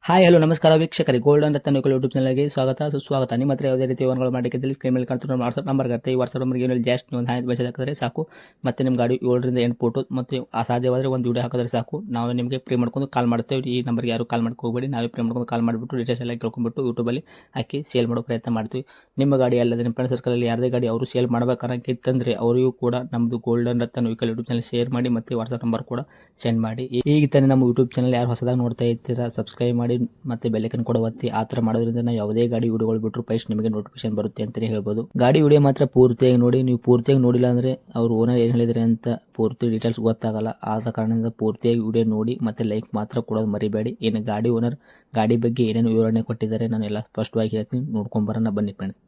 Hi hello ನಮಸ್ಕಾರ ವೀಕ್ಷಕರೇ golden ರತ್ನ YouTube ಚಾನಲ್ಗೆ ಸ್ವಾಗತ ಸುಸ್ವಾಗತ. ನಿಮ್ಮ ಹತ್ರ ಯಾವುದೇ ರೀತಿ ವಾಹನಗಳು ಮಾಡಲಿಕ್ಕೆ ಸ್ಕ್ರೀನ್ ಮೇಲೆ ಕಾಣ್ತಿರೋ ವಾಟ್ಸಪ್ ನಂಬರ್ ಇರುತ್ತೆ. ಈ ವಾಟ್ಸಪ್ ನಂಬರ್ಗೆ ಏನಲ್ಲಿ ಜಾಸ್ಟ್ ನೀವು ಒಂದು 10 ಮೆಸೇಜ್ ಹಾಕಿದ್ರೆ ಸಾಕು. ಮತ್ತೆ ನಿಮ್ಮ ಗಾಡಿ 7ರಿಂದ 8 ಫೋಟೋ ಮತ್ತು ಅಸಾಧ್ಯವಾದರೆ ಒಂದು ವಿಡಿಯೋ ಹಾಕಿದ್ರೆ ಸಾಕು. ನಾವು ನಿಮಗೆ ಪ್ರೀ ಮಾಡ್ಕೊಂಡು ಕಾಲ್ ಮಾಡ್ತೇವೆ. ಈ ನಂಬರ್ಗೆ ಯಾರು ಕಾಲ್ ಮಾಡ್ಕೊ ಹೋಗಬೇಡಿ. ನಾವೇ ಪ್ರೀ ಮಾಡ್ಕೊಂಡು ಕಾಲ್ ಮಾಡಿಬಿಟ್ಟು ಡೀಟೇಲ್ಸ್ ಎಲ್ಲ ಕೇಳ್ಕೊಂಡ್ಬಿಟ್ಟು ಯೂಟ್ಯೂಬಲ್ಲಿ ಹಾಕಿ ಸೇಲ್ ಮಾಡೋ ಪ್ರಯತ್ನ ಮಾಡ್ತೀವಿ. ನಿಮ್ಮ ಗಾಡಿ ಅಲ್ಲದೆ ನಿಮ್ಮ ಫ್ರೆಂಡ್ ಸರ್ಕಲಲ್ಲಿ ಯಾರದೇ ಗಾಡಿ ಅವರು ಸೇಲ್ ಮಾಡಬೇಕನ್ನೋಕ್ಕಿತ್ತಂದರೆ ಅವರಿಗೂ ಕೂಡ ನಮ್ಮದು ಗೋಲ್ಡನ್ ರತ್ನ ವೆಹಿಕಲ್ ಯೂಟ್ಯೂಬ್ ಚಾನಲ್ ಶೇರ್ ಮಾಡಿ ಮತ್ತು ವಾಟ್ಸಪ್ ನಂಬರ್ ಕೂಡ ಸೆಂಡ್ ಮಾಡಿ. ಈಗ ತಾನೇ ನಮ್ಮ ಯೂಟ್ಯೂಬ್ ಚಾನಲ್ ಯಾರು ಹೊಸದಾಗಿ ನೋಡ್ತಾ ಇರ್ತೀರಾ ಸಬ್ಸ್ಕ್ರೈಬ್ ಮಾಡಿ ಮತ್ತು ಬೆಲ್ಲೈಕನ್ ಕೂಡ ಒತ್ತಿ. ಆ ಥರ ಮಾಡೋದ್ರಿಂದ ನಾವು ಯಾವುದೇ ಗಾಡಿ ವಿಡಿಯೋಗಳು ಬಿಟ್ಟರು ಫಸ್ಟ್ ನಿಮಗೆ ನೋಟಿಫಿಕೇಶನ್ ಬರುತ್ತೆ ಅಂತಲೇ ಹೇಳ್ಬೋದು. ಗಾಡಿ ವಿಡಿಯೋ ಮಾತ್ರ ಪೂರ್ತಿಯಾಗಿ ನೋಡಿ. ನೀವು ಪೂರ್ತಿಯಾಗಿ ನೋಡಿಲ್ಲ ಅಂದರೆ ಅವರು ಓನರ್ ಏನು ಹೇಳಿದರೆ ಅಂತ ಪೂರ್ತಿ ಡೀಟೇಲ್ಸ್ ಗೊತ್ತಾಗಲ್ಲ. ಆದ ಕಾರಣದಿಂದ ಪೂರ್ತಿಯಾಗಿ ವಿಡಿಯೋ ನೋಡಿ ಮತ್ತು ಲೈಕ್ ಮಾತ್ರ ಕೊಡೋದು ಮರಿಬೇಡಿ. ಏನು ಗಾಡಿ ಓನರ್ ಗಾಡಿ ಬಗ್ಗೆ ಏನೇನು ವಿವರಣೆ ಕೊಟ್ಟಿದ್ದಾರೆ ನಾನು ಎಲ್ಲ ಸ್ಪಷ್ಟವಾಗಿ ಹೇಳ್ತೀನಿ, ನೋಡ್ಕೊಂಬರೋಣ ಬನ್ನಿ ಫ್ರೆಂಡ್ಸ್.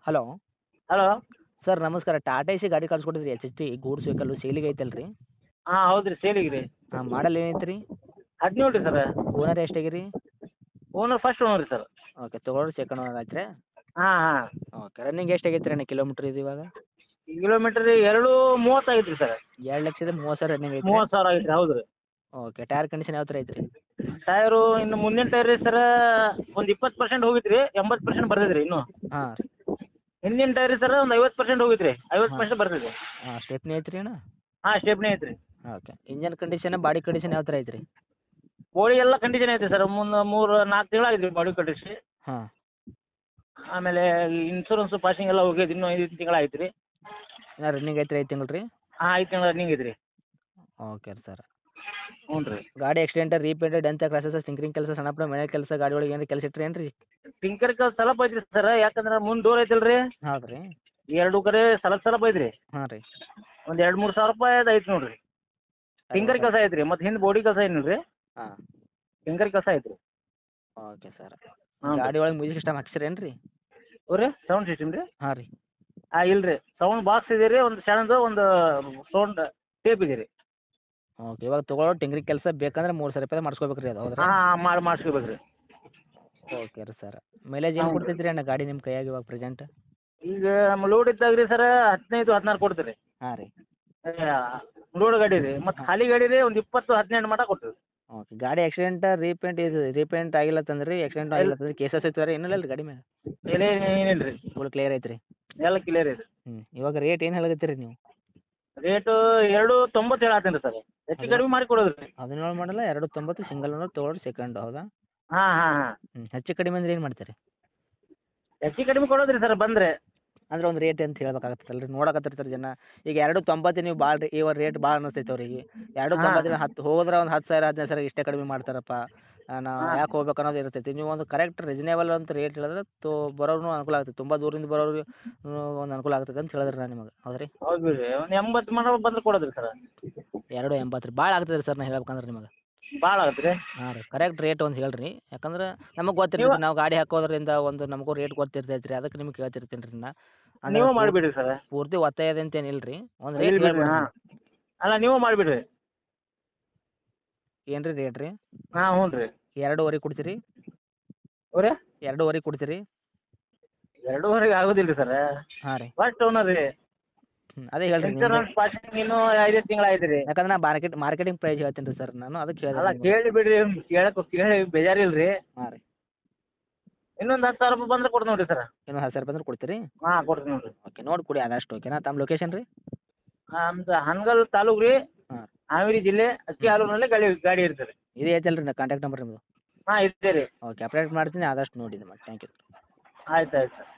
Hello hello. ಸರ್ ನಮಸ್ಕಾರ. ಟಾಟಾ ಎಸಿ ಗಾಡಿ ಕಳ್ಸಿಕೊಟ್ಟಿದ್ರಿ HT ಗೂಡ್ಸ್ ವೆಹಿಕಲ್ ಸೇಲಿಗೆ ಐತಲ್ರಿ? ಹಾಂ ಹೌದು ರೀ, ಸೇಲಿಗೆ ರೀ. ಹಾಂ, ಮಾಡಲ್ ಏನೈತೆ ರೀ? 17 ರೀ ಸರ್. ಓನರ್ ಎಷ್ಟಾಗಿರಿ? ಓನರ್ ಫಸ್ಟ್ ಓನರ್ ರೀ ಸರ್. ಓಕೆ, ತೊಗೊಳೋರು ಸೆಕೆಂಡ್ ಓನರ್ ಆಯ್ತು ರೀ? ಹಾಂ ಹಾಂ. ಓಕೆ, ರನ್ನಿಂಗ್ ಎಷ್ಟಾಗೈತೆ ರೀ ಅಣ್ಣ ಕಿಲೋಮೀಟ್ರ್ ಇದು ಇವಾಗ? ಕಿಲೋಮೀಟ್ರ್ 2:30 ಆಗೈತೆ ರೀ ಸರ್. 2,30,000 ರನ್ನಿಂಗ್ ಐತೆ? 30,000 ಆಗೈತೆ ರೀ, ಹೌದು ರೀ. ಓಕೆ, ಟೈರ್ ಕಂಡೀಷನ್ ಯಾವ ಥರ ಐತೆ ರೀ? ಟೈರು ಇನ್ನು ಮುಂದಿನ ಟೈರ್ ರೀ ಸರ್ ಒಂದು 20% ಹೋಗಿತ್ತು ರೀ, 80% ಬರ್ತೈತೆ ರೀ ಇನ್ನೂ. ಹಾಂ ರೀ. ಹಿಂದಿನ ಟೈರ್ ರೀ ಸರ್ ಒಂದು 50% ಹೋಗಿತ್ತು ರೀ, 50% ಬರ್ತೈತೆ. ಹಾಂ, ಸ್ಟೆಪ್ನಿ ಐತೆ ರೀ ಅಣ್ಣ? ಹಾಂ, ಸ್ಟೆಪ್ನಿ ಐತೆ ರೀ. Okay, engine condition body condition ಯಾವ ಥರ ಐತೆ ರೀ? ಬೋಡಿ ಎಲ್ಲ ಕಂಡೀಷನ್ ಐತೆ ಸರ್. 3-4 ತಿಂಗಳು ಆಗಿದೆ ರೀ ಬಾಡಿ ಕಟ್ಟಿಸಿ. ಹಾಂ. ಆಮೇಲೆ ಇನ್ಶೂರೆನ್ಸು ಪಾಸಿಂಗ್ ಎಲ್ಲ ಹೋಗಿದ್ದು ಇನ್ನೂ 5 ತಿಂಗಳು ಆಯ್ತು ರೀ. ಇನ್ನು ರನ್ನಿಂಗ್ ಐತೆ ರೀ 5 ತಿಂಗಳು ರೀ? ಹಾಂ, 5 ತಿಂಗಳು ರನ್ನಿಂಗ್ ಐತೆ ರೀ. Okay sir. ಹ್ಞೂ ರೀ. ಗಾಡಿ ಆಕ್ಸಿಡೆಂಟ್ ರೀಪೇಂಟೆಡ್ ಡೆಂತ ಕ್ರಾಸಸ್ ಸಿಂಕ್ರಿಂಗ್ ಕೆಲಸ ಸಣ್ಣ ಪುಟ್ಟ ಮನೆ ಕೆಲಸ ಗಾಡಿ ಒಳಗೆ ಏನಾರು ಕೆಲಸ ಇಟ್ರಿ ಏನು ರೀ? ಟಿಂಕರ್ ಸ್ವಲ್ಪ ಐತ್ರಿ ಸರ್, ಯಾಕಂದ್ರೆ ಮುಂದೆ ಡೋರ್ ಐತಲ್ಲ ರೀ, ಹೌದು ರೀ? 2 ಕಡೆ ಸ್ವಲ್ಪ ಐತ್ರಿ. ಹಾಂ ರೀ. ಒಂದು 2-3 ಸಾವಿರ ರೂಪಾಯಿ ಐತೆ ನೋಡ್ರಿ. ಟಿಂಕರ್ ಕೆಲಸ ಐತ್ರಿ, ಮತ್ತು ಹಿಂದೆ ಬೋಡಿ ಕೆಲಸ ಏನಿಲ್ಲ ರೀ, ಹಾಂ. ಟಿಂಕರ್ ಕೆಲಸ ಐತ್ರಿ. Okay sir. ಹಾಂ ರೀ. ಗಾಡಿ ಒಳಗೆ ಮ್ಯೂಸಿಕ್ ಸಿಸ್ಟಮ್ ಹಾಕ್ಸಿರೇನು ರೀ? ರೀ ಸೌಂಡ್ ಸಿಸ್ಟಮ್ ರೀ? ಹಾಂ ರೀ. ಇಲ್ಲ ರೀ, ಸೌಂಡ್ ಬಾಕ್ಸ್ ಇದೆ ರೀ, ಒಂದು ಸಣ್ಣದು ಒಂದು ಸೌಂಡ್ ಟೇಪ್ ಇದೆ ರೀ. ಓಕೆ, ಇವಾಗ ತೊಗೊಳ್ಳೋ ಟಿಂಕ್ರಿಂಗ್ ಕೆಲಸ ಬೇಕಂದ್ರೆ 3,000 ರೂಪಾಯಿ ಮಾಡಿಸ್ಕೋಬೇಕು ರೀ ಅದು, ಹೌದ್ರಾ? ಹಾಂ ಮಾಡಿಸ್ಕೋಬೇಕು ರೀ. ಓಕೆ ರೀ ಸರ್. ಮೈಲೇಜ್ ಏನು ಕೊಡ್ತೈತೆ ರೀ ಅಣ್ಣ ಗಾಡಿ ನಿಮ್ಮ ಕೈಯಾಗ ಇವಾಗ ಪ್ರೆಸೆಂಟ್? ಈಗ ಲೋಡ್ ಇದ್ದಾಗ ರೀ ಸರ್ 15-16 ಕೊಡ್ತೀರಿ. ಹಾಂ ರೀ. ಲೋಡ್ ಗಾಡಿ ರೀ, ಮತ್ತು ಖಾಲಿ ಗಾಡಿ ರೀ ಒಂದು 20-18 ಮಟ ಕೊಡ್ತೀವಿ. ಓಕೆ, ಗಾಡಿ ಆಕ್ಸಿಡೆಂಟ್ ರೀಪೇಂಟ್ ಆಗಿಲ್ಲ ತಂದ್ರೆ ರೀ, ಆಕ್ಸಿಡೆಂಟ್ ಆಗಿಲ್ಲ ತಂದ್ರೆ ಕೇಸಸ್ ಐತೆ ಏನಿಲ್ಲ ರೀ ಗಾಡಿ ಮೇಲೆ? ಏನಿಲ್ಲ ರೀ, ಫುಲ್ ಕ್ಲಿಯರ್ ಐತೆ ರೀ? ಎಲ್ಲ ಕ್ಲಿಯರ್ ಇದೆ. ಇವಾಗ ರೇಟ್ ಏನು ಹೇಳಕತ್ತೀರಿ ನೀವು? ರೇಟು 2.90 ಹೇಳತ್ತೀನಿ ರೀ ಸರ್, ಹೆಚ್ಚು ಕಡಿಮೆ ಮಾಡಿ ಕೊಡೋದು ರೀ. 17 ಮಾಡಲ್ಲ 2.90 ಸಿಂಗಲ್ ಓನರ್ ತೊಗೊಳೋರು ಸೆಕೆಂಡ್, ಹೌದಾ? ಹಾಂ ಹಾಂ ಹಾಂ. ಹೆಚ್ಚು ಕಡಿಮೆ ಅಂದ್ರೆ ಏನು ಮಾಡ್ತೀರಿ? ಹೆಚ್ಚು ಕಡಿಮೆ ಕೊಡೋದು ರೀ ಸರ್ ಬಂದರೆ. ಅಂದ್ರೆ ಒಂದು ರೇಟ್ ಅಂತ ಹೇಳ್ಬೇಕಾಗತ್ತಲ್ಲ ರೀ, ನೋಡಕತ್ತಿರ್ತಾರೆ ಜನ. ಈಗ 2.90 ನೀವು ಭಾಳ ರೀ, ಇವಾಗ ರೇಟ್ ಭಾಳ ಅನ್ನಿಸ್ತೈತೆ ಅವ್ರಿಗೆ. 2.90 10 ಹೋದ್ರೆ ಒಂದು 10,000 15,000 ಇಷ್ಟೇ ಕಡಿಮೆ ಮಾಡ್ತಾರಪ್ಪ, ನಾವು ಯಾಕೆ ಹೋಗ್ಬೇಕು ಅನ್ನೋದು ಇರ್ತೈತಿ. ನೀವು ಒಂದು ಕರೆಕ್ಟ್ ರೀಸನೇಬಲ್ ಅಂತ ರೇಟ್ ಹೇಳಿದ್ರೆ ಬರೋರ್ಗೂ ಅನುಕೂಲ ಆಗ್ತೈತೆ, ತುಂಬ ದೂರದಿಂದ ಬರೋರಿಗೆ ಒಂದು ಅನುಕೂಲ ಆಗ್ತೈತೆ ಅಂತ ಹೇಳಿದ್ರೆ ನಾನು ನಿಮಗೆ, ಹೌದು ರೀ? ಹೌದು ರೀ, ಒಂದು 80 ಮಟ ಬಂದ್ರೆ ಕೊಡೋದು ರೀ ಸರ್. 2.80 ರೀ, ಭಾಳ ಆಗ್ತದೆ ರೀ ಸರ್, ನಾನು ಹೇಳ್ಬೇಕಂದ್ರೆ ನಿಮಗೆ. ಭಾಳ ಆಗುತ್ತೆ ರೀ. ಹಾಂ ರೀ, ಕರೆಕ್ಟ್ ರೇಟ್ ಒಂದು ಹೇಳ್ರಿ, ಯಾಕಂದ್ರೆ ನಮಗೆ ಗೊತ್ತಿರ್ತೈತಿ, ನಾವು ಗಾಡಿ ಹಾಕೋದ್ರಿಂದ ಒಂದು ನಮಗೂ ರೇಟ್ ಗೊತ್ತಿರ್ತೈತೆ ರೀ, ಅದಕ್ಕೆ ನಿಮ್ಗೆ ಕೇಳ್ತಿರ್ತೀನಿ ರೀ ನಾ. ನೀವು ಮಾಡಿಬಿಡ್ರಿ ಸರ್. ಪೂರ್ತಿ ಒತ್ತಾಯದ ಅಂತ ಏನಿಲ್ಲ ರೀ, ಒಂದು ಇಲ್ಲ ರೇಟ್ ಬಿಡ್ರಿ. ಹಾಂ, ಅಲ್ಲ ನೀವು ಮಾಡಿಬಿಡ್ರಿ. ಏನು ರೀ ರೇಟ್ ರೀ? ಹಾಂ ಹ್ಞೂ ರೀ. 2.5 ಕೊಡ್ತೀರಿ? ಅವ್ರೆ 2.5 ಕೊಡ್ತೀರಿ? 2.5 ಆಗೋದಿಲ್ಲ ರೀ ಸರ್. ಹಾಂ ರೀ. ಫಸ್ಟ್ ಓನರ್ ರೀ. ಅದೇ ಹೇಳ್ರಿ ನಿಮ್ಗೆ. ಇನ್ಶೂರೆನ್ಸ್ ಪಾಸಿಂಗ್ ಇನ್ನೂ 5 ತಿಂಗಳು ಆಯ್ತು ರೀ. ಯಾಕಂದ್ರೆ ನಾ ಮಾರ್ಕೆಟಿಂಗ್ ಪ್ರೈಸ್ ಹೇಳ್ತೀನಿ ರೀ ಸರ್, ನಾನು ಅದಕ್ಕೆ ಅಲ್ಲ ಹೇಳಿದೆ. ಕೇಳಿ ಬಿಡ್ರಿ, ಕೇಳಿ ಬೇಜಾರಿಲ್ಲ ರೀ. ಹಾಂ ರೀ. ಇನ್ನೊಂದು 10,000 ರೂಪಾಯಿ ಬಂದ್ರೆ ಕೊಡ್ತೀನಿ ನೋಡಿರಿ ಸರ್. ಇನ್ನೂ 10,000 ರೂಪಾಯಿ ಅಂದ್ರೆ ಕೊಡ್ತೀರಿ? ಹಾಂ ಕೊಡ್ತೀನಿ ನೋಡಿರಿ. ಓಕೆ, ನೋಡಿ ಕೊಡಿ ಆದಷ್ಟು, ಓಕೆನಾ? ತಮ್ಮ ಲೊಕೇಶನ್ ರೀ? ನಮ್ದು ಹನಗಲ್ ತಾಲೂಕು ರೀ, ಹಾಂ. ಹಾವೇರಿ ಜಿಲ್ಲೆ, ಅಕ್ಕಿ ಹಾಲೂರಿನಲ್ಲಿ ಗಾಡಿ ಇರ್ತದೆ. ಇದೇ ಐತಲ್ಲ ರೀ ಕಾಂಟ್ಯಾಕ್ಟ್ ನಂಬರ್ ನಿಮ್ಮದು? ಹಾಂ ಇದೆ ರೀ. ಓಕೆ, ಅಪ್ಡೇಟ್ ಮಾಡ್ತೀನಿ, ಆದಷ್ಟು ನೋಡಿ ಮಾಡಿ. Thank you. ಆಯ್ತು ಆಯ್ತು ಸರ್.